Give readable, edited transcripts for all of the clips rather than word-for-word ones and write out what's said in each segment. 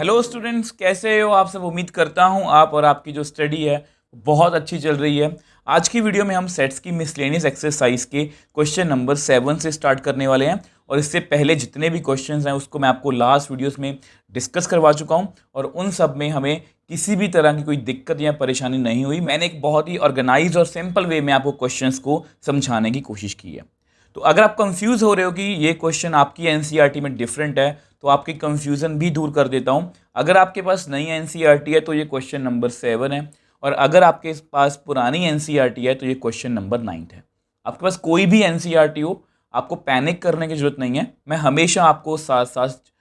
Hello students, कैसे हो आप सब। उम्मीद करता हूं आप और आपकी जो स्टडी है बहुत अच्छी चल रही है। आज की वीडियो में हम सेट्स की मिसलेनियस एक्सरसाइज के क्वेश्चन नंबर 7 से स्टार्ट करने वाले हैं। और इससे पहले जितने भी क्वेश्चंस हैं उसको मैं आपको लास्ट वीडियोस में डिस्कस करवा चुका हूं और उन सब में हमें किसी भी तरह की कोई दिक्कत या परेशानी नहीं हुई। मैंने एक बहुत ही ऑर्गेनाइज और सिंपल वे में आपको क्वेश्चंस को समझाने की कोशिश की है। तो अगर आप कंफ्यूज हो रहे हो कि ये क्वेश्चन आपकी एनसीईआरटी में डिफरेंट है तो आपकी कंफ्यूजन भी दूर कर देता हूँ। अगर आपके पास नई एनसीईआरटी है तो ये क्वेश्चन नंबर 7 है, और अगर आपके पास पुरानी एनसीईआरटी है तो ये क्वेश्चन नंबर 9 है। आपके पास कोई भी एनसीईआरटी हो, आपको पैनिक करने की जरूरत नहीं है। मैं हमेशा आपको साथ साथ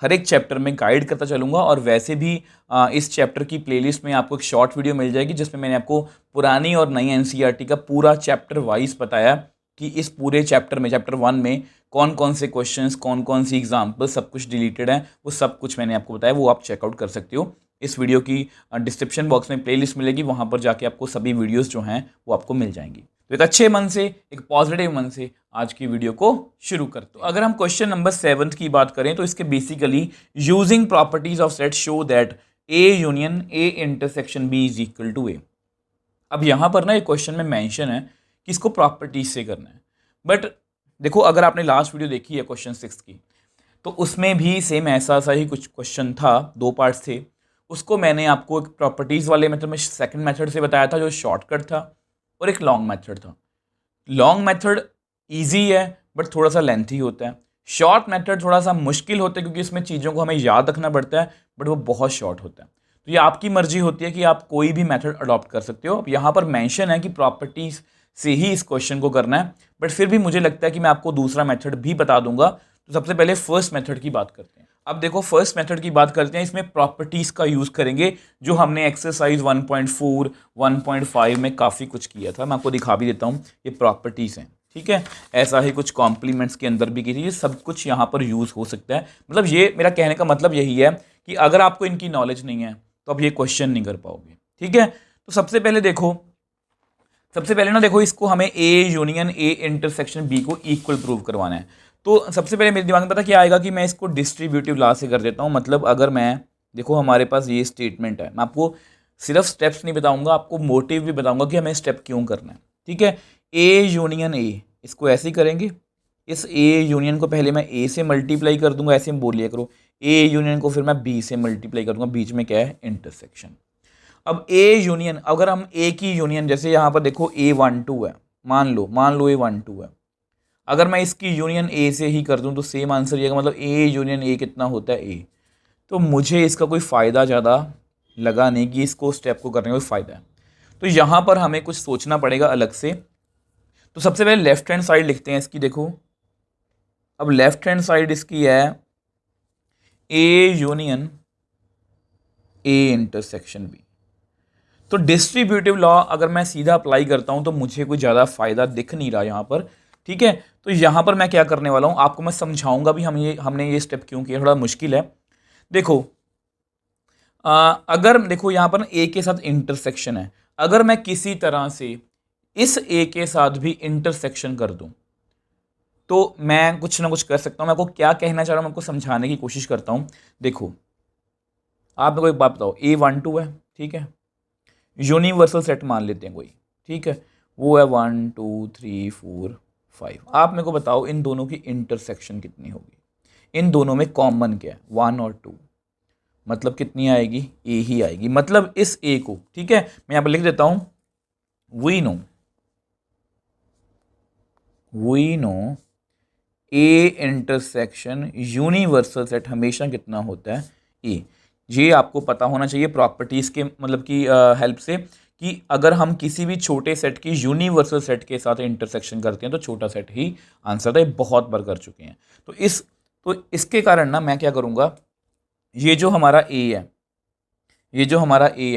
हर एक चैप्टर में गाइड करता चलूँगा। और वैसे भी इस चैप्टर की प्लेलिस्ट में आपको एक शॉर्ट वीडियो मिल जाएगी जिसमें मैंने आपको पुरानी और नई एनसीईआरटी का पूरा चैप्टर वाइज बताया कि इस पूरे चैप्टर में, चैप्टर 1 में कौन कौन से क्वेश्चंस, कौन कौन सी एग्जाम्पल, सब कुछ डिलीटेड है। वो सब कुछ मैंने आपको बताया, वो आप चेकआउट कर सकते हो। इस वीडियो की डिस्क्रिप्शन बॉक्स में प्लेलिस्ट मिलेगी, वहाँ पर जाके आपको सभी वीडियोस जो हैं वो आपको मिल जाएंगी। तो एक अच्छे मन से, एक पॉजिटिव मन से आज की वीडियो को शुरू करते हैं। अगर हम क्वेश्चन नंबर 7 की बात करें तो इसके basically using properties of set show that A union A intersection B is equal to A. अब यहाँ पर ना एक क्वेश्चन में मेंशन है कि इसको प्रॉपर्टीज से करना है। बट देखो, अगर आपने लास्ट वीडियो देखी है क्वेश्चन 6 की तो उसमें भी सेम ऐसा सा ही कुछ क्वेश्चन था, 2 पार्ट्स थे। उसको मैंने आपको एक प्रॉपर्टीज़ वाले मेथड में सेकंड मेथड से बताया था जो शॉर्टकट था, और एक लॉन्ग मेथड था। लॉन्ग मेथड ईजी है बट थोड़ा सा लेंथी होता है। शॉर्ट मेथड थोड़ा सा मुश्किल होता है क्योंकि इसमें चीज़ों को हमें याद रखना पड़ता है, बट वो बहुत शॉर्ट होता है। तो ये आपकी मर्जी होती है कि आप कोई भी मेथड अडॉप्ट कर सकते हो। अब यहाँ पर मेंशन है कि प्रॉपर्टीज़ से ही इस क्वेश्चन को करना है, बट फिर भी मुझे लगता है कि मैं आपको दूसरा मेथड भी बता दूंगा। तो सबसे पहले फर्स्ट मेथड की बात करते हैं। अब देखो, फर्स्ट मेथड की बात करते हैं। इसमें प्रॉपर्टीज़ का यूज़ करेंगे जो हमने एक्सरसाइज 1.4, 1.5 में काफ़ी कुछ किया था। मैं आपको दिखा भी देता हूँ, ये प्रॉपर्टीज़ हैं, ठीक है। ऐसा ही कुछ कॉम्प्लीमेंट्स के अंदर भी की थी। ये सब कुछ यहाँ पर यूज़ हो सकता है। मतलब ये मेरा कहने का मतलब यही है कि अगर आपको इनकी नॉलेज नहीं है तो आप ये क्वेश्चन नहीं कर पाओगे, ठीक है। तो सबसे पहले देखो, इसको हमें A union A intersection B को इक्वल प्रूव करवाना है। तो सबसे पहले मेरे दिमाग में पता क्या आएगा कि मैं इसको डिस्ट्रीब्यूटिव लॉ से कर देता हूँ। मतलब अगर मैं, देखो हमारे पास ये स्टेटमेंट है, मैं आपको सिर्फ स्टेप्स नहीं बताऊंगा, आपको मोटिव भी बताऊंगा कि हमें स्टेप क्यों करना है, ठीक है। ए यूनियन ए, इसको ऐसे ही करेंगे। इस ए यूनियन को पहले मैं ए से मल्टीप्लाई कर दूंगा, ऐसे में बोल लिया करो। ए यूनियन को फिर मैं बी से मल्टीप्लाई कर दूंगा, बीच में क्या है, इंटरसेक्शन। अब ए यूनियन, अगर हम ए की यूनियन, जैसे यहाँ पर देखो A12 है, मान लो A12 है। अगर मैं इसकी यूनियन ए से ही कर दूं तो सेम आंसर ये, मतलब ए यूनियन ए कितना होता है, ए। तो मुझे इसका कोई फ़ायदा ज़्यादा लगा नहीं कि इसको स्टेप को करने का कोई फ़ायदा है। तो यहाँ पर हमें कुछ सोचना पड़ेगा अलग से। तो सबसे पहले लेफ्ट हैंड साइड लिखते हैं इसकी। देखो, अब लेफ्ट हैंड साइड इसकी है A union A intersection B. तो डिस्ट्रीब्यूटिव लॉ अगर मैं सीधा अप्लाई करता हूं तो मुझे कोई ज़्यादा फायदा दिख नहीं रहा यहाँ पर, ठीक है। तो यहाँ पर मैं क्या करने वाला हूँ, आपको मैं समझाऊंगा भी हमने ये स्टेप क्यों किया। थोड़ा मुश्किल है। देखो, अगर देखो यहाँ पर ए के साथ इंटरसेक्शन है, अगर मैं किसी तरह से इस ए के साथ भी इंटरसेक्शन कर दूं तो मैं कुछ ना कुछ कर सकता हूँ। मैं आपको क्या कहना चाह रहा हूँ, मैं आपको समझाने की कोशिश करता हूँ। देखो, आप मेरे को एक बात बताओ, A12 है, ठीक है। यूनिवर्सल सेट मान लेते हैं कोई, ठीक है। वो है 1 2 3 4 5। आप मेरे को बताओ इन दोनों की इंटरसेक्शन कितनी होगी, इन दोनों में कॉमन क्या है, 1 और 2। मतलब कितनी आएगी, ए ही आएगी। मतलब इस ए को, ठीक है, मैं यहाँ पर लिख देता हूँ, we know A intersection universal set हमेशा कितना होता है, ए। ये आपको पता होना चाहिए प्रॉपर्टीज़ के मतलब की हेल्प से, कि अगर हम किसी भी छोटे सेट की यूनिवर्सल सेट के साथ इंटरसेक्शन करते हैं तो छोटा सेट ही आंसर है। बहुत बार कर चुके हैं। तो इसके कारण ना मैं क्या करूँगा, ये जो हमारा ए है,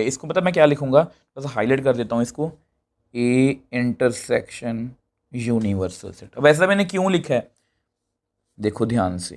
इसको पता मैं क्या लिखूँगा, बस हाईलाइट कर देता हूँ इसको, ए इंटरसेक्शन यूनिवर्सल सेट। अब ऐसा मैंने क्यों लिखा है, देखो ध्यान से,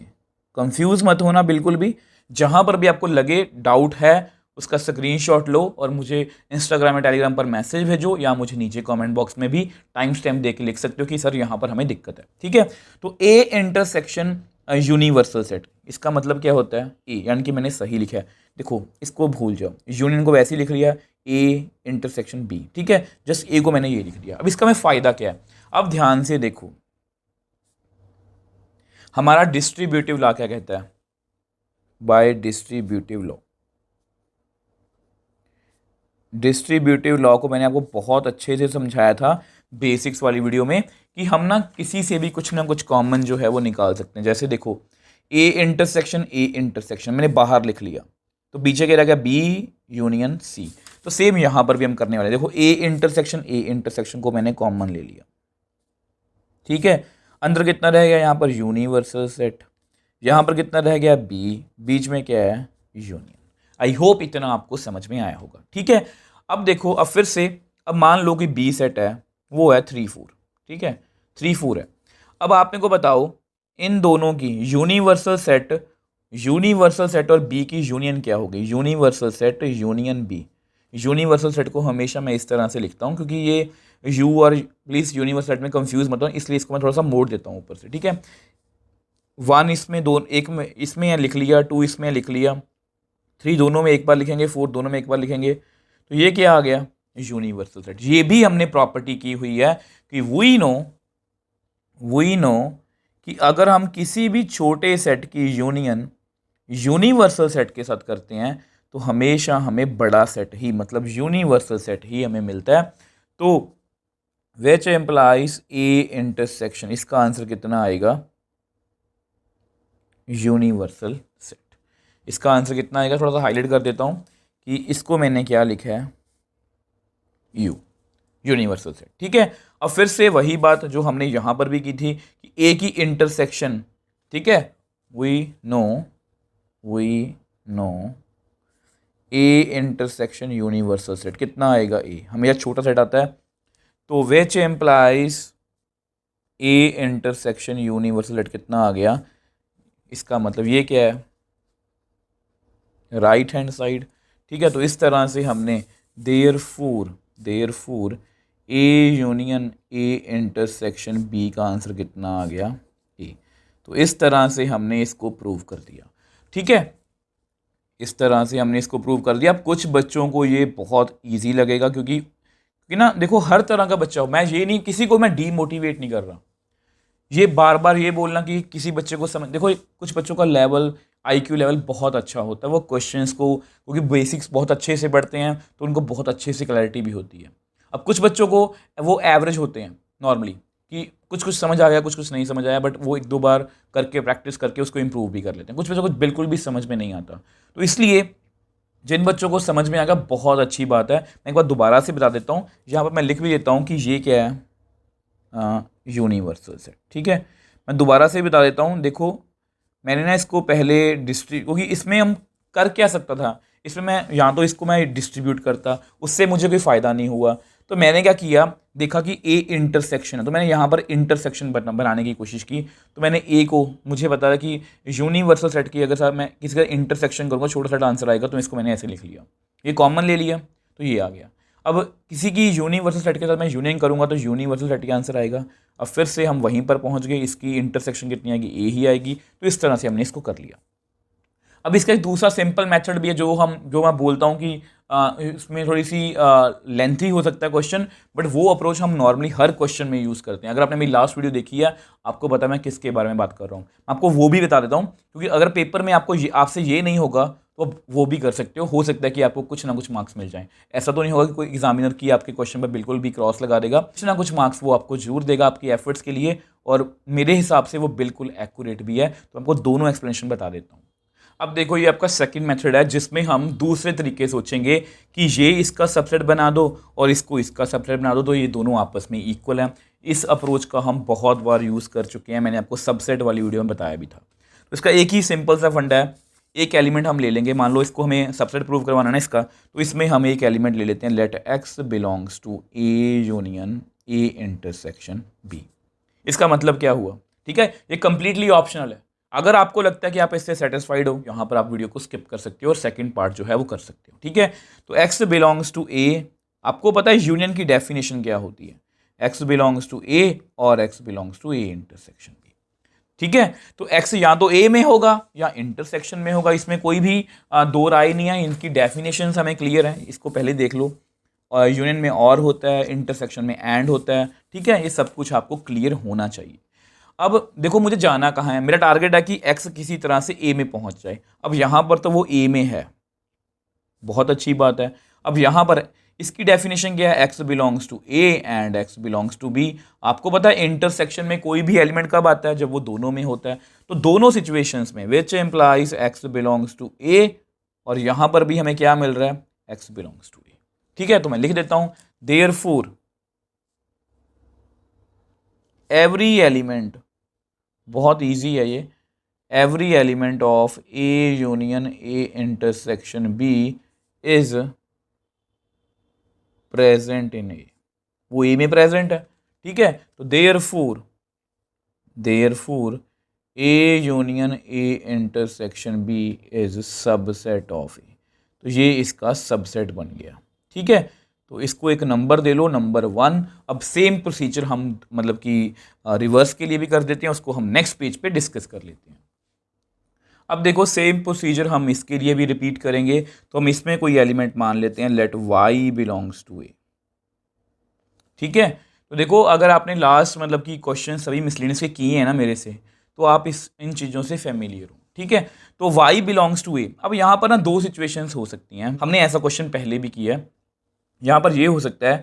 कंफ्यूज मत होना बिल्कुल भी। जहां पर भी आपको लगे डाउट है उसका स्क्रीनशॉट लो और मुझे इंस्टाग्राम या टेलीग्राम पर मैसेज भेजो, या मुझे नीचे कमेंट बॉक्स में भी टाइम स्टैम्प दे के लिख सकते हो कि सर यहाँ पर हमें दिक्कत है, ठीक है। तो ए इंटरसेक्शन यूनिवर्सल सेट। इसका मतलब क्या होता है ए, यानी कि मैंने सही लिखा है। देखो इसको भूल जाओ, यूनियन को वैसे ही लिख लिया ए इंटरसेक्शन बी, ठीक है, जस्ट ए को मैंने ये लिख दिया। अब इसका मैं फ़ायदा क्या है, अब ध्यान से देखो, हमारा डिस्ट्रीब्यूटिव लॉ क्या कहता है, bye distributive law. Distributive law को मैंने आपको बहुत अच्छे से समझाया था बेसिक्स वाली वीडियो में कि हम ना किसी से भी कुछ ना कुछ कॉमन जो है वो निकाल सकते हैं। जैसे देखो ए इंटरसेक्शन मैंने बाहर लिख लिया, तो पीछे क्या रह गया बी यूनियन सी। तो सेम यहाँ पर भी हम करने वाले, देखो ए इंटरसेक्शन को मैंने कॉमन ले लिया, ठीक है। अंदर कितना रह गया यहाँ पर यूनिवर्सल सेट, यहाँ पर कितना रह गया बी, बीच में क्या है यूनियन। आई होप इतना आपको समझ में आया होगा, ठीक है। अब देखो, अब फिर से, अब मान लो कि बी सेट है वो है 3 4, ठीक है, 3 4 है। अब आप मेरे को बताओ इन दोनों की यूनिवर्सल सेट और बी की यूनियन क्या होगी, universal set union B. Universal set को हमेशा मैं इस तरह से लिखता हूँ क्योंकि ये यू और प्लीज़ यूनिवर्सल सेट में कंफ्यूज मत हो, इसलिए इसको मैं थोड़ा सा मोड़ देता हूँ ऊपर से, ठीक है। 1 इसमें, दो एक में इसमें लिख लिया, 2 इसमें लिख लिया, 3 दोनों में एक बार लिखेंगे, 4 दोनों में एक बार लिखेंगे, तो ये क्या आ गया यूनिवर्सल सेट। ये भी हमने प्रॉपर्टी की हुई है कि वी नो कि अगर हम किसी भी छोटे सेट की यूनियन यूनिवर्सल सेट के साथ करते हैं तो हमेशा हमें बड़ा सेट ही, मतलब यूनिवर्सल सेट ही हमें मिलता है। तो विच एम्प्लाइज ए इंटरसेक्शन, इसका आंसर कितना आएगा यूनिवर्सल सेट। इसका आंसर कितना आएगा, थोड़ा सा हाईलाइट कर देता हूँ कि इसको मैंने क्या लिखा है यूनिवर्सल सेट, ठीक है। अब फिर से वही बात जो हमने यहाँ पर भी की थी कि ए की इंटरसेक्शन, ठीक है, we know A intersection universal set कितना आएगा ए, हमेशा छोटा सेट आता है, तो which implies A intersection universal set कितना आ गया। इसका मतलब ये क्या है राइट हैंड साइड, ठीक है। तो इस तरह से हमने therefore A union A intersection B का आंसर कितना आ गया ए। तो इस तरह से हमने इसको प्रूव कर दिया, ठीक है, इस तरह से हमने इसको प्रूव कर दिया। अब कुछ बच्चों को ये बहुत इजी लगेगा क्योंकि ना देखो हर तरह का बच्चा हो, मैं ये नहीं, किसी को मैं डीमोटिवेट नहीं कर रहा, ये बार बार ये बोलना कि किसी बच्चे को समझ, देखो कुछ बच्चों का लेवल आईक्यू लेवल बहुत अच्छा होता है, वो क्वेश्चंस को क्योंकि बेसिक्स बहुत अच्छे से पढ़ते हैं तो उनको बहुत अच्छे से क्लैरिटी भी होती है। अब कुछ बच्चों को वो एवरेज होते हैं नॉर्मली कि कुछ समझ आ गया, कुछ नहीं समझ आया, बट वो 1-2 बार करके प्रैक्टिस करके उसको इंप्रूव भी कर लेते हैं। कुछ बच्चों को बिल्कुल भी समझ में नहीं आता, तो इसलिए जिन बच्चों को समझ में आएगा बहुत अच्छी बात है। मैं एक बार दोबारा से बता देता हूँ, यहाँ पर मैं लिख भी देता हूँ कि ये क्या है यूनिवर्सल सेट, ठीक है। मैं दोबारा से बता देता हूँ, देखो मैंने ना इसको पहले क्योंकि इसमें हम कर क्या सकता था, इसमें मैं यहाँ तो इसको मैं डिस्ट्रीब्यूट करता, उससे मुझे कोई फ़ायदा नहीं हुआ, तो मैंने क्या किया, देखा कि ए इंटरसेक्शन है तो मैंने यहाँ पर इंटरसेक्शन बनाने की कोशिश की। तो मैंने ए को, मुझे पता था कि यूनिवर्सल सेट की अगर साहब मैं किसी का इंटरसेक्शन करूँगा छोटा सा आंसर आएगा, तो इसको मैंने ऐसे लिख लिया, ये कॉमन ले लिया तो ये आ गया। अब किसी की यूनिवर्सल सेट के साथ मैं यूनियन करूँगा तो यूनिवर्सल सेट का आंसर आएगा। अब फिर से हम वहीं पर पहुँच गए, इसकी इंटरसेक्शन कितनी आएगी ए ही आएगी, तो इस तरह से हमने इसको कर लिया। अब इसका एक दूसरा सिंपल मेथड भी है जो मैं बोलता हूँ कि इसमें थोड़ी सी लेंथी हो सकता है क्वेश्चन, बट वो अप्रोच हम नॉर्मली हर क्वेश्चन में यूज़ करते हैं। अगर आपने मेरी लास्ट वीडियो देखी है आपको पता मैं किसके बारे में बात कर रहा हूँ, आपको वो भी बता देता हूँ, क्योंकि अगर पेपर में आपसे ये नहीं होगा तो वो भी कर सकते हो सकता है कि आपको कुछ ना कुछ मार्क्स मिल जाएं। ऐसा तो नहीं होगा कि कोई एग्जामिनर की आपके क्वेश्चन पर बिल्कुल भी क्रॉस लगा देगा, कुछ ना कुछ मार्क्स वो आपको जरूर देगा आपकी एफर्ट्स के लिए, और मेरे हिसाब से वो बिल्कुल एक्यूरेट भी है। तो आपको दोनों एक्सप्लेनेशन बता देता हूँ। अब देखो ये आपका सेकंड मेथड है जिसमें हम दूसरे तरीके सोचेंगे कि ये इसका सबसेट बना दो और इसको इसका सबसेट बना दो, तो ये दोनों आपस में इक्वल हैं। इस अप्रोच का हम बहुत बार यूज़ कर चुके हैं, मैंने आपको सबसेट वाली वीडियो में बताया भी था। तो इसका एक ही सिंपल सा फंडा है, एक एलिमेंट हम ले लेंगे, मान लो इसको हमें सबसेट प्रूव करवाना है इसका, तो इसमें हम एक एलिमेंट ले लेते हैं, let X belongs to A union A intersection B. इसका मतलब क्या हुआ, ठीक है, ये कंप्लीटली ऑप्शनल है। अगर आपको लगता है कि आप इससे सेटिस्फाइड हो, यहाँ पर आप वीडियो को स्किप कर सकते हो और सेकंड पार्ट जो है वो कर सकते हो, ठीक है। तो x बिलोंग्स टू a, आपको पता है यूनियन की डेफिनेशन क्या होती है, x बिलोंग्स टू a और x belongs to a intersection b। ठीक है, तो x या तो a में होगा या इंटरसेक्शन में होगा, इसमें कोई भी दो राय नहीं है। इनकी डेफिनेशन हमें क्लियर है, इसको पहले देख लो। और यूनियन में और होता है, इंटरसेक्शन में एंड होता है। ठीक है, ये सब कुछ आपको क्लियर होना चाहिए। अब देखो मुझे जाना कहाँ है, मेरा टारगेट है कि x किसी तरह से a में पहुंच जाए। अब यहाँ पर तो वो a में है, बहुत अच्छी बात है। अब यहाँ पर इसकी डेफिनेशन क्या है, x belongs to a and x belongs to b। आपको पता है इंटरसेक्शन में कोई भी एलिमेंट कब आता है, जब वो दोनों में होता है। तो दोनों सिचुएशंस में which implies x belongs to a, और यहाँ पर भी हमें क्या मिल रहा है, x बिलोंग्स टू a। ठीक है, तो मैं लिख देता हूं देयरफॉर एवरी एलिमेंट, बहुत इजी है ये, every element of a union a intersection b is present in A, वो ए में प्रेजेंट है। ठीक है, तो therefore A union A intersection B is subset of A, तो ये इसका सबसेट बन गया। ठीक है, तो इसको एक नंबर दे लो, नंबर 1। अब सेम प्रोसीजर हम मतलब कि रिवर्स के लिए भी कर देते हैं, उसको हम नेक्स्ट पेज पे डिस्कस कर लेते हैं। अब देखो सेम प्रोसीजर हम इसके लिए भी रिपीट करेंगे। तो हम इसमें कोई एलिमेंट मान लेते हैं, लेट y बिलोंग्स टू ए। ठीक है, तो देखो अगर आपने लास्ट मतलब कि क्वेश्चन सभी मिसलेनियस के किए हैं ना मेरे से, तो आप इन चीज़ों से फेमिलियर हो। ठीक है, तो y बिलोंग्स टू ए। अब यहाँ पर ना दो सिचुएशंस हो सकती हैं, हमने ऐसा क्वेश्चन पहले भी किया है। यहाँ पर ये हो सकता है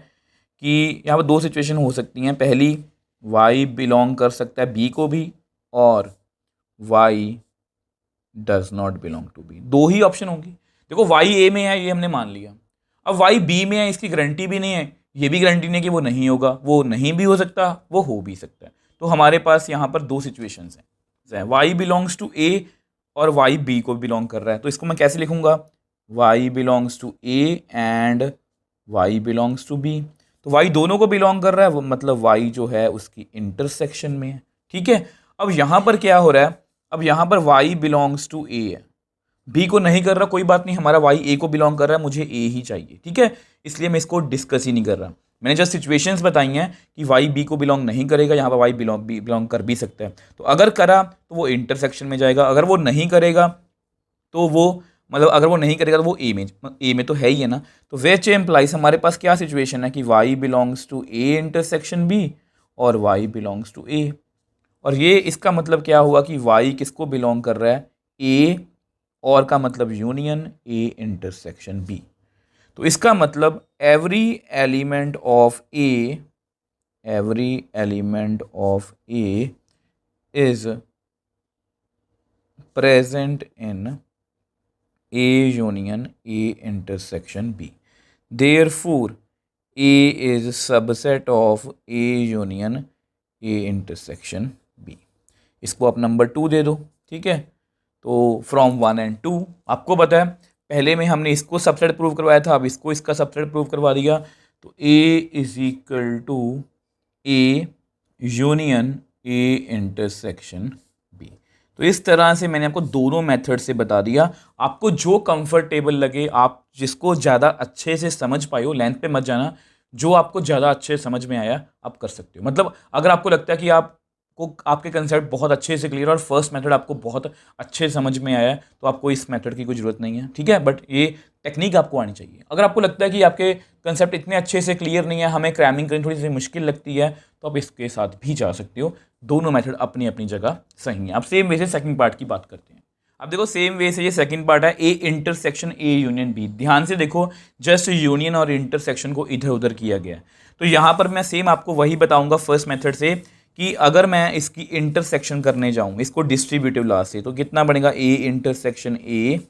कि यहाँ पर दो सिचुएशन हो सकती हैं। पहली, y बिलोंग कर सकता है b को भी, और y does not belong to B. दो ही ऑप्शन होंगी। देखो y a में है, ये हमने मान लिया। अब y b में है, इसकी गारंटी भी नहीं है, ये भी गारंटी नहीं है कि वो नहीं होगा। वो नहीं भी हो सकता, वो हो भी सकता है। तो हमारे पास यहाँ पर दो सिचुएशंस हैं, y बिलोंग्स टू a और y b को बिलोंग कर रहा है। तो इसको मैं कैसे लिखूंगा, y belongs to a and y belongs to b। तो y दोनों को बिलोंग कर रहा है, वो मतलब y जो है उसकी इंटरसेक्शन में है। ठीक है, अब यहाँ पर क्या हो रहा है, अब यहाँ पर y बिलोंग्स टू a है, b को नहीं कर रहा, कोई बात नहीं, हमारा y a को बिलोंग कर रहा है, मुझे a ही चाहिए। ठीक है, इसलिए मैं इसको डिस्कस ही नहीं कर रहा। मैंने जस्ट सिचुएशंस बताई हैं कि y b को बिलोंग नहीं करेगा, यहाँ पर y बिलोंग कर भी सकता है। तो अगर करा तो वो इंटरसेक्शन में जाएगा, अगर वो नहीं करेगा तो वो मतलब अगर वो नहीं करेगा तो वो ए में तो है ही है ना। तो विच एम्प्लाइज, हमारे पास क्या सिचुएशन है कि y belongs to a intersection b और y बिलोंग्स टू a। और ये इसका मतलब क्या हुआ कि y किसको बिलोंग कर रहा है, a, और का मतलब यूनियन a इंटरसेक्शन b। तो इसका मतलब every element of a is present in a union a intersection b। Therefore a is subset of a union a intersection b। इसको आप नंबर 2 दे दो। ठीक है, तो फ्रॉम 1 एंड 2 आपको पता है पहले में हमने इसको सबसेट प्रूव करवाया था, अब इसको इसका सबसेट प्रूव करवा दिया। तो a is equal to a union a intersection b। तो इस तरह से मैंने आपको दोनों मेथड से बता दिया। आपको जो कंफर्टेबल लगे, आप जिसको ज़्यादा अच्छे से समझ पाए हो, लेंथ पे मत जाना, जो आपको ज़्यादा अच्छे समझ में आया आप कर सकते हो। मतलब अगर आपको लगता है कि आपको आपके कंसेप्ट बहुत अच्छे से क्लियर और फर्स्ट मेथड आपको बहुत अच्छे समझ में आया है, तो आपको इस मेथड की कोई ज़रूरत नहीं है। ठीक है, बट ये टेक्निक आपको आनी चाहिए। अगर आपको लगता है कि आपके कंसेप्ट इतने अच्छे से क्लियर नहीं है, हमें क्रैमिंग करनी थोड़ी सी मुश्किल लगती है, तो आप इसके साथ भी जा सकते हो। दोनों मेथड अपनी अपनी जगह सही है। अब सेम वे से सेकंड पार्ट की बात करते हैं। अब देखो सेम वे से ये सेकंड पार्ट है, A intersection A union B. ध्यान से देखो, जस्ट यूनियन और इंटरसेक्शन को इधर उधर किया गया है। तो यहाँ पर मैं सेम आपको वही बताऊंगा फर्स्ट मेथड से कि अगर मैं इसकी इंटरसेक्शन करने जाऊँ इसको डिस्ट्रीब्यूटिव लॉ से, तो कितना बनेगा, ए इंटरसेक्शन ए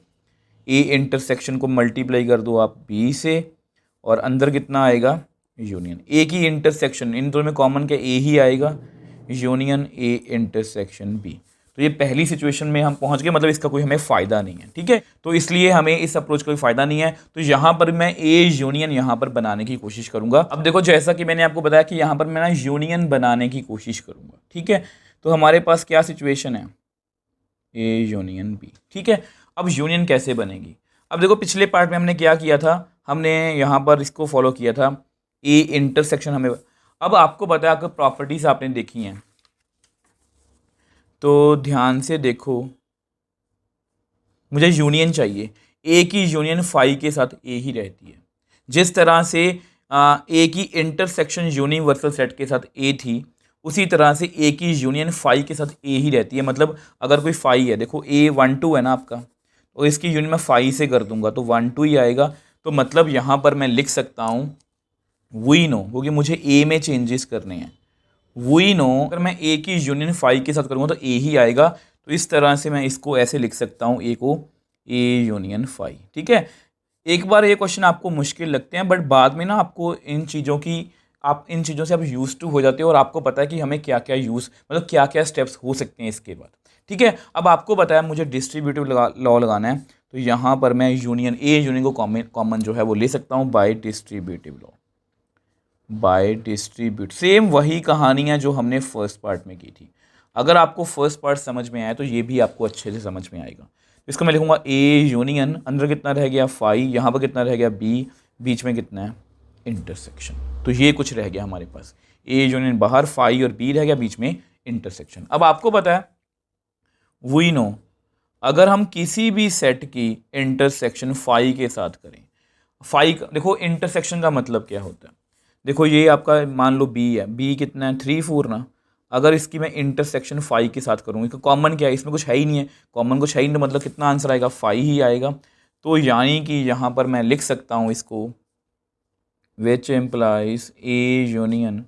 इंटरसेक्शन को मल्टीप्लाई कर दो आप बी से, और अंदर कितना आएगा, यूनियन ए की इंटरसेक्शन, इन दोनों में कॉमन क्या, ए ही आएगा, यूनियन ए इंटरसेक्शन बी। तो ये पहली सिचुएशन में हम पहुंच गए, मतलब इसका कोई हमें फ़ायदा नहीं है। ठीक है, तो इसलिए हमें इस अप्रोच का कोई फ़ायदा नहीं है। तो यहाँ पर मैं ए यूनियन यहाँ पर बनाने की कोशिश करूँगा। अब देखो जैसा कि मैंने आपको बताया कि यहाँ पर मैं ना यूनियन बनाने की कोशिश करूँगा। ठीक है, तो हमारे पास क्या सिचुएशन है, ए यूनियन बी। ठीक है, अब यूनियन कैसे बनेगी। अब देखो पिछले पार्ट में हमने क्या किया था, हमने यहाँ पर इसको फॉलो किया था, ए इंटरसेक्शन हमें। अब आपको पता है, अगर प्रॉपर्टीज आपने देखी हैं तो ध्यान से देखो, मुझे यूनियन चाहिए। ए की यूनियन फाई के साथ ए ही रहती है। जिस तरह से ए की इंटरसेक्शन यूनिवर्सल सेट के साथ ए थी, उसी तरह से ए की यूनियन फाई के साथ ए ही रहती है। मतलब अगर कोई फाई है, देखो ए 1 2 है ना आपका, तो इसकी यूनियन मैं फाई से कर दूंगा तो 1 2 ही आएगा। तो मतलब यहाँ पर मैं लिख सकता हूँ वी नो, क्योंकि मुझे ए में चेंजेस करने हैं। वी नो अगर मैं ए की यूनियन फाई के साथ करूँगा तो ए ही आएगा। तो इस तरह से मैं इसको ऐसे लिख सकता हूँ, ए को ए यूनियन फाई। ठीक है, एक बार ये क्वेश्चन आपको मुश्किल लगते हैं, बट बाद में ना आपको इन चीज़ों की, आप इन चीज़ों से आप यूज टू हो जाते हो और आपको पता है कि हमें क्या क्या यूज़, मतलब क्या क्या स्टेप्स हो सकते हैं इसके बाद। ठीक है, अब आपको बताया मुझे डिस्ट्रीब्यूटिव लॉ लगाना है, तो यहाँ पर मैं यूनियन ए यूनियन को कॉमन जो है वो ले सकता हूँ by distributive law. By distribute, same वही कहानियाँ जो हमने फर्स्ट पार्ट में की थी। अगर आपको फर्स्ट पार्ट समझ में आया तो ये भी आपको अच्छे से समझ में आएगा। इसको मैं लिखूंगा ए यूनियन, अंदर कितना रह गया फाई, यहाँ पर कितना रह गया बी, बीच में कितना है इंटरसेक्शन। तो ये कुछ रह गया हमारे पास, ए यूनियन बाहर, फाई और बी रह गया, बीच में इंटरसेक्शन। अब आपको पता है वी नो, अगर हम किसी भी सेट की इंटरसेक्शन फाई के साथ करें, फाई देखो इंटरसेक्शन का मतलब क्या होता है, देखो ये आपका मान लो बी है, बी कितना है 3 4 ना। अगर इसकी मैं इंटरसेक्शन फाई के साथ करूँगी तो कॉमन क्या है, इसमें कुछ है ही नहीं है, कॉमन कुछ है ही नहीं, मतलब कितना आंसर आएगा फाई ही आएगा। तो यानी कि यहाँ पर मैं लिख सकता हूँ इसको which implies A union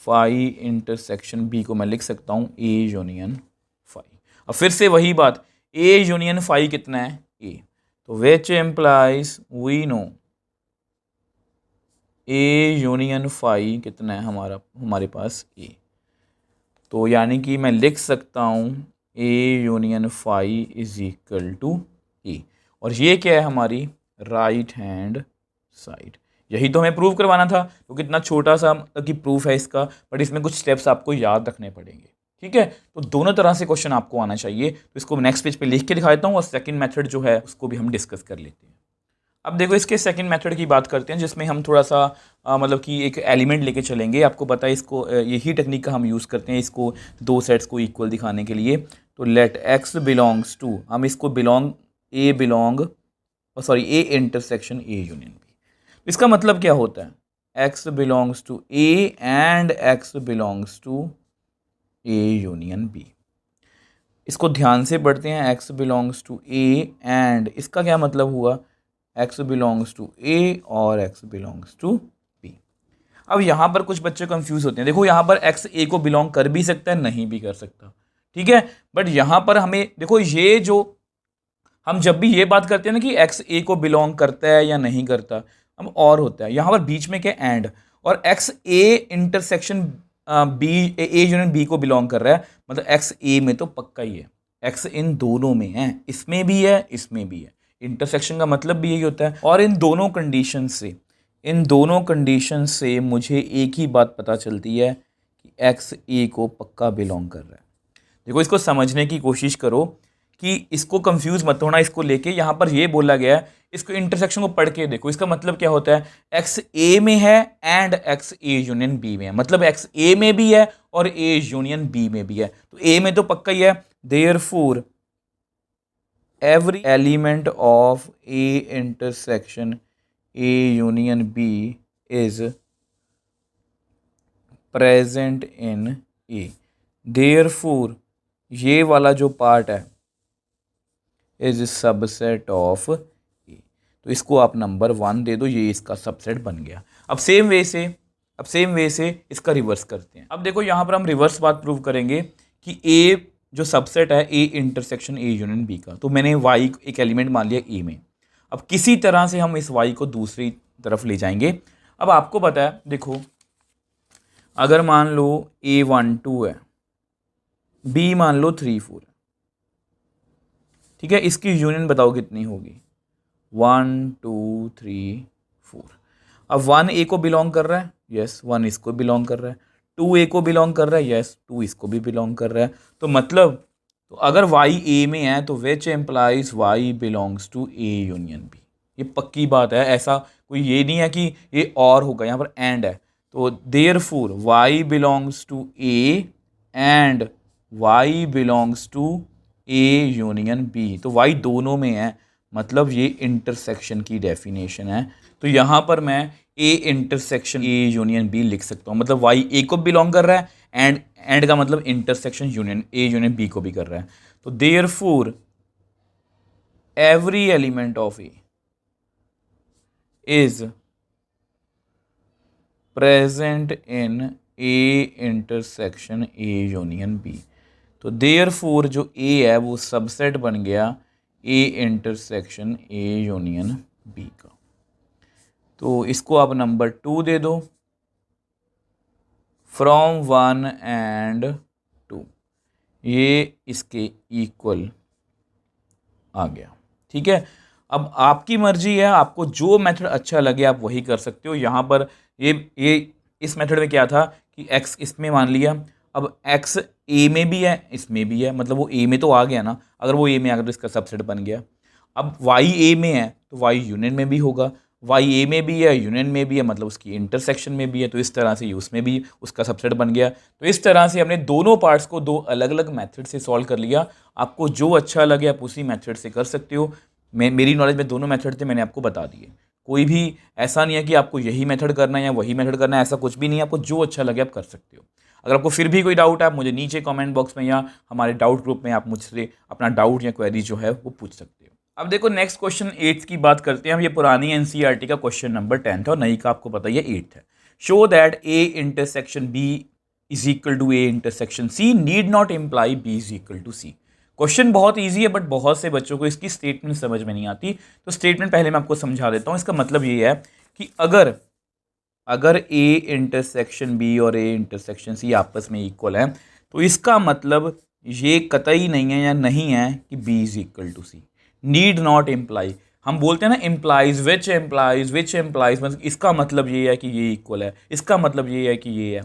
phi intersection B को मैं लिख सकता हूँ ए यूनियन फाई। अब फिर से वही बात, ए यूनियन फाई कितना है ए, तो which implies we know A union phi कितना है हमारे पास ए। तो यानी कि मैं लिख सकता हूँ A union phi is equal to A, और ये क्या है हमारी राइट हैंड साइड। यही तो हमें प्रूव करवाना था, तो कितना छोटा सा कि प्रूफ है इसका, बट इसमें कुछ स्टेप्स आपको याद रखने पड़ेंगे। ठीक है, तो दोनों तरह से क्वेश्चन आपको आना चाहिए। तो इसको नेक्स्ट पेज पे लिख के दिखा देता हूँ, और सेकंड मेथड जो है उसको भी हम डिस्कस कर लेते हैं। अब देखो इसके सेकंड मेथड की बात करते हैं, जिसमें हम थोड़ा सा मतलब कि एक एलिमेंट लेके चलेंगे। आपको पता है इसको यही टेक्निक का हम यूज़ करते हैं इसको दो सेट्स को इक्वल दिखाने के लिए। तो लेट एक्स बिलोंग्स टू, हम इसको A intersection A union B. इसका मतलब क्या होता है, X belongs to A and X belongs to A union B. इसको ध्यान से पढ़ते हैं, X belongs to A and, इसका क्या मतलब हुआ, एक्स बिलोंग्स टू ए और एक्स बिलोंग्स टू बी। अब यहाँ पर कुछ बच्चे कंफ्यूज होते हैं, देखो यहाँ पर एक्स ए को बिलोंग कर भी सकता है, नहीं भी कर सकता। ठीक है, बट यहाँ पर हमें देखो, ये जो हम जब भी ये बात करते हैं ना कि एक्स ए को बिलोंग करता है या नहीं करता, हम और होता है यहाँ पर बीच में क्या एंड, और X A intersection B A union B को बिलोंग कर रहा है, मतलब एक्स ए में तो पक्का ही है, एक्स इन दोनों में है, इसमें भी है इसमें भी है। इंटरसेक्शन का मतलब भी यही होता है। और इन दोनों कंडीशन से मुझे एक ही बात पता चलती है कि एक्स ए को पक्का बिलोंग कर रहा है। देखो इसको समझने की कोशिश करो कि इसको कंफ्यूज मत होना इसको लेके, यहाँ पर ये बोला गया है, इसको इंटरसेक्शन को पढ़ के देखो, इसका मतलब क्या होता है, एक्स ए में है and X A union B में है, मतलब एक्स ए में भी है और ए यूनियन बी में भी है। तो ए में तो पक्का ही है, therefore every element of A intersection A union B is present in A। therefore ये वाला जो पार्ट है इज सबसेट ऑफ A। तो इसको आप नंबर 1 दे दो, ये इसका सबसेट बन गया। अब सेम वे से इसका रिवर्स करते हैं। अब देखो यहाँ पर हम रिवर्स बात प्रूव करेंगे कि A जो सबसेट है A intersection A union B का, तो मैंने वाई एक एलिमेंट मान लिया ए में। अब किसी तरह से हम इस वाई को दूसरी तरफ ले जाएंगे। अब आपको पता है, देखो अगर मान लो ए 1 2 है, बी मान लो 3 4 है, ठीक है, इसकी यूनियन बताओ कितनी होगी, 1 2 3 4। अब 1 ए को बिलोंग कर रहा है, यस 1 इसको बिलोंग कर रहा है, 2 ए को बिलोंग कर रहा है, यस 2 इसको भी बिलोंग कर रहा है। तो मतलब तो अगर वाई ए में है तो which implies Y belongs to A union B. ये पक्की बात है, ऐसा कोई ये नहीं है कि ये और होगा, यहाँ पर एंड है। तो therefore Y belongs to A and y belongs to A यूनियन B, तो y दोनों में है, मतलब ये इंटरसेक्शन की डेफिनेशन है। तो यहाँ पर मैं A इंटरसेक्शन A यूनियन B लिख सकता हूँ, मतलब y A को बिलोंग कर रहा है, एंड का मतलब इंटरसेक्शन यूनियन A यूनियन B को भी कर रहा है। तो therefore every element of A is present in A intersection A union B। तो देयरफॉर जो A है वो सबसेट बन गया A इंटरसेक्शन A यूनियन B का। तो इसको आप नंबर 2 दे दो, फ्रॉम 1 एंड 2, ये इसके इक्वल आ गया। ठीक है, अब आपकी मर्जी है, आपको जो मेथड अच्छा लगे आप वही कर सकते हो। यहाँ पर ये इस मेथड में क्या था कि x इसमें मान लिया, अब x a में भी है इसमें भी है, मतलब वो a में तो आ गया ना, अगर वो a में आ गया तो इसका सबसेट बन गया। अब y a में है तो y यूनियन में भी होगा, y a में भी है यूनियन में भी है, मतलब उसकी इंटरसेक्शन में भी है, तो इस तरह से उसमें भी उसका सबसेट बन गया। तो इस तरह से हमने दोनों पार्ट्स को दो अलग अलग मेथड से सॉल्व कर लिया। आपको जो अच्छा लगे आप उसी मेथड से कर सकते हो। मेरी नॉलेज में दोनों मेथड थे, मैंने आपको बता दिए। कोई भी ऐसा नहीं है कि आपको यही मेथड करना है या वही मेथड करना है, ऐसा कुछ भी नहीं है। आपको जो अच्छा लगे आप कर सकते हो। अगर आपको फिर भी कोई डाउट है, आप मुझे नीचे कमेंट बॉक्स में या हमारे डाउट ग्रुप में आप मुझसे अपना डाउट या क्वेरी जो है वो पूछ सकते हो। अब देखो नेक्स्ट क्वेश्चन 8 की बात करते हैं हम। ये पुरानी एनसीईआरटी का क्वेश्चन नंबर 10 था और नई का आपको पता ही है 8 है। Show that A intersection B is equal to A intersection C need not imply B is equal to C। Question बहुत इजी है, बट बहुत से बच्चों को इसकी स्टेटमेंट समझ में नहीं आती। तो स्टेटमेंट पहले मैं आपको समझा देता हूँ। इसका मतलब ये है कि अगर A इंटरसेक्शन B और A इंटरसेक्शन C आपस में इक्वल है, तो इसका मतलब ये कतई नहीं है या नहीं है कि B is equal to C। Need not imply, हम बोलते हैं ना इम्प्लाइज विच इम्प्लाइज, मतलब इसका मतलब ये है कि ये इक्वल है, इसका मतलब ये है कि ये है।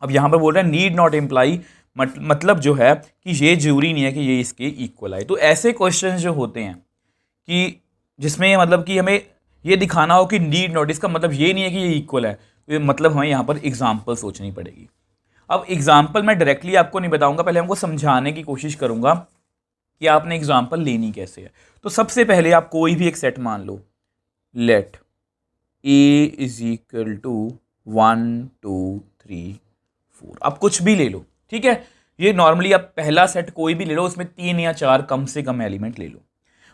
अब यहाँ पर बोल रहे हैं नीड नॉट इम्प्लाई, मतलब जो है कि ये जरूरी नहीं है कि ये इसके इक्वल आए। तो ऐसे क्वेश्चन जो होते हैं कि जिसमें मतलब कि हमें ये दिखाना हो कि नीड नॉट, इसका मतलब ये नहीं है कि ये इक्वल है, तो मतलब हमें यहाँ पर एग्जाम्पल सोचनी पड़ेगी। अब एग्जाम्पल मैं डायरेक्टली आपको नहीं बताऊंगा, पहले हमको समझाने की कोशिश करूंगा कि आपने एग्जाम्पल लेनी कैसे है। तो सबसे पहले आप कोई भी एक सेट मान लो, let A is equal to 1 2 3 4, आप कुछ भी ले लो, ठीक है। ये नॉर्मली आप पहला सेट कोई भी ले लो, उसमें 3 या 4 कम से कम एलिमेंट ले लो।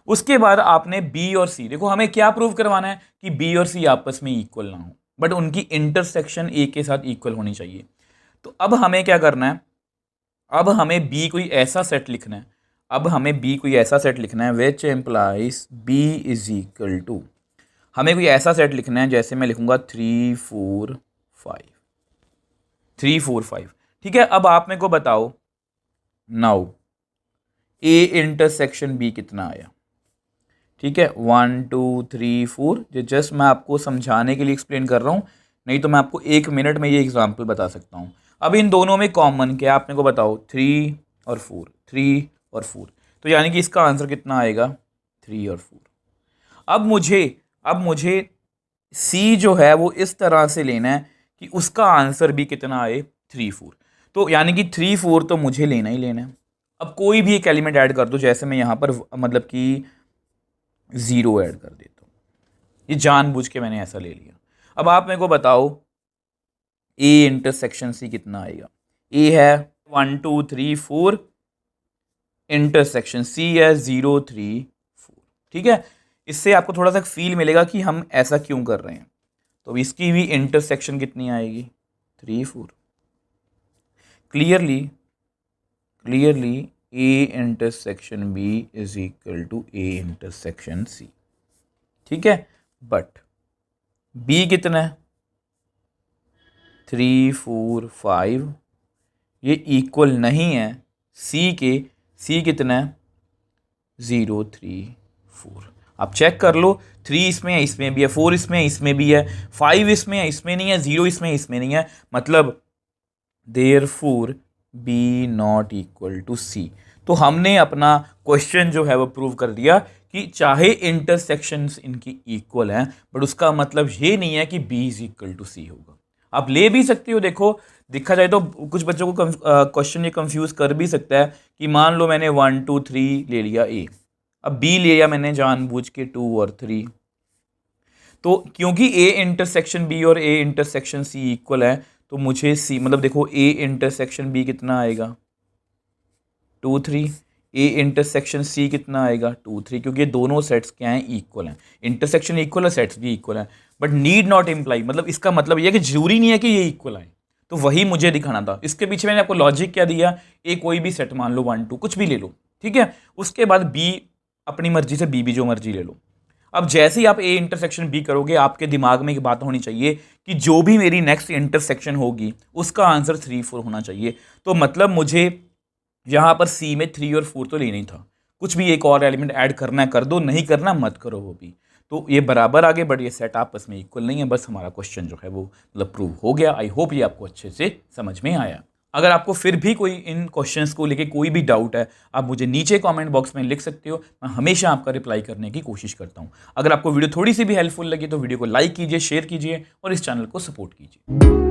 उसके बाद आपने B और C, देखो हमें क्या प्रूव करवाना है कि B और C आपस में इक्वल ना हो, बट उनकी इंटरसेक्शन A के साथ इक्वल होनी चाहिए। तो अब हमें क्या करना है, अब हमें B कोई ऐसा सेट लिखना है, which implies B is equal to, हमें कोई ऐसा सेट लिखना है, जैसे मैं लिखूंगा 3 4 5, ठीक है। अब आप मेरे को बताओ नाउ A इंटरसेक्शन B कितना आया, ठीक है। 1 2 3 4, जो जस्ट मैं आपको समझाने के लिए एक्सप्लेन कर रहा हूँ, नहीं तो मैं आपको 1 मिनट में ये एग्जाम्पल बता सकता हूँ। अब इन दोनों में कॉमन क्या, आप मेरे को बताओ, 3 और 4, तो यानी कि इसका आंसर कितना आएगा, 3 और 4। अब मुझे C जो है वो इस तरह से लेना है कि उसका आंसर भी कितना आए, 3 4। तो यानी कि 3 4 तो मुझे लेना ही लेना है। अब कोई भी एक एलिमेंट ऐड कर दो, जैसे मैं यहाँ पर मतलब कि 0 ऐड कर देता हूँ, ये जानबूझ के मैंने ऐसा ले लिया। अब आप मेरे को बताओ A इंटरसेक्शन C कितना आएगा। A है 1 2 3 4, इंटरसेक्शन C है 0 3 4, ठीक है। इससे आपको थोड़ा सा फील मिलेगा कि हम ऐसा क्यों कर रहे हैं। तो इसकी भी इंटरसेक्शन कितनी आएगी, 3 4। Clearly A intersection B is equal to A intersection C, ठीक है। बट B कितना है, 3 4 5, ये इक्वल नहीं है C के। C कितना है, 0 3 4। आप चेक कर लो, 3 इसमें है, इसमें भी है, 4 इसमें है, इसमें भी है, 5 इसमें है, इसमें नहीं है, 0 इसमें है, इसमें नहीं है, मतलब therefore B not equal to C। तो हमने अपना क्वेश्चन जो है वो प्रूव कर दिया कि चाहे इंटरसेक्शंस इनकी इक्वल हैं, बट उसका मतलब ये नहीं है कि B is equal to C होगा। आप ले भी सकते हो, देखो देखा जाए तो कुछ बच्चों को क्वेश्चन ये कंफ्यूज कर भी सकता है कि मान लो मैंने 1 2 3 ले लिया ए, अब बी ले लिया मैंने जानबूझ के 2 और 3, तो क्योंकि ए इंटरसेक्शन बी और ए इंटरसेक्शन सी इक्वल है तो मुझे सी मतलब देखो ए इंटरसेक्शन बी कितना आएगा 2 3, ए इंटरसेक्शन सी कितना आएगा 2 3, क्योंकि ये दोनों सेट्स क्या हैं इक्वल हैं, इंटरसेक्शन इक्वल है सेट्स भी इक्वल हैं, बट नीड नॉट इम्प्लाई मतलब इसका मतलब ये है कि जरूरी नहीं है कि ये इक्वल आए, तो वही मुझे दिखाना था। इसके पीछे मैंने आपको लॉजिक क्या दिया, ए कोई भी सेट मान लो 1 2 कुछ भी ले लो, ठीक है, उसके बाद बी अपनी मर्जी से बी भी जो मर्जी ले लो। अब जैसे ही आप ए इंटरसेक्शन बी करोगे आपके दिमाग में एक बात होनी चाहिए कि जो भी मेरी नेक्स्ट इंटरसेक्शन होगी उसका आंसर 3 4 होना चाहिए, तो मतलब मुझे यहाँ पर सी में 3 और 4 तो लेना ही था, कुछ भी एक और एलिमेंट ऐड करना है कर दो, नहीं करना मत करो वो भी। तो ये बराबर आगे बट ये सेट आपस में इक्वल नहीं है, बस हमारा क्वेश्चन जो है वो मतलब प्रूव हो गया। आई होप ये आपको अच्छे से समझ में आया। अगर आपको फिर भी कोई इन क्वेश्चंस को लेके कोई भी डाउट है आप मुझे नीचे कमेंट बॉक्स में लिख सकते हो, मैं हमेशा आपका रिप्लाई करने की कोशिश करता हूँ। अगर आपको वीडियो थोड़ी सी भी हेल्पफुल लगी तो वीडियो को लाइक कीजिए, शेयर कीजिए और इस चैनल को सपोर्ट कीजिए।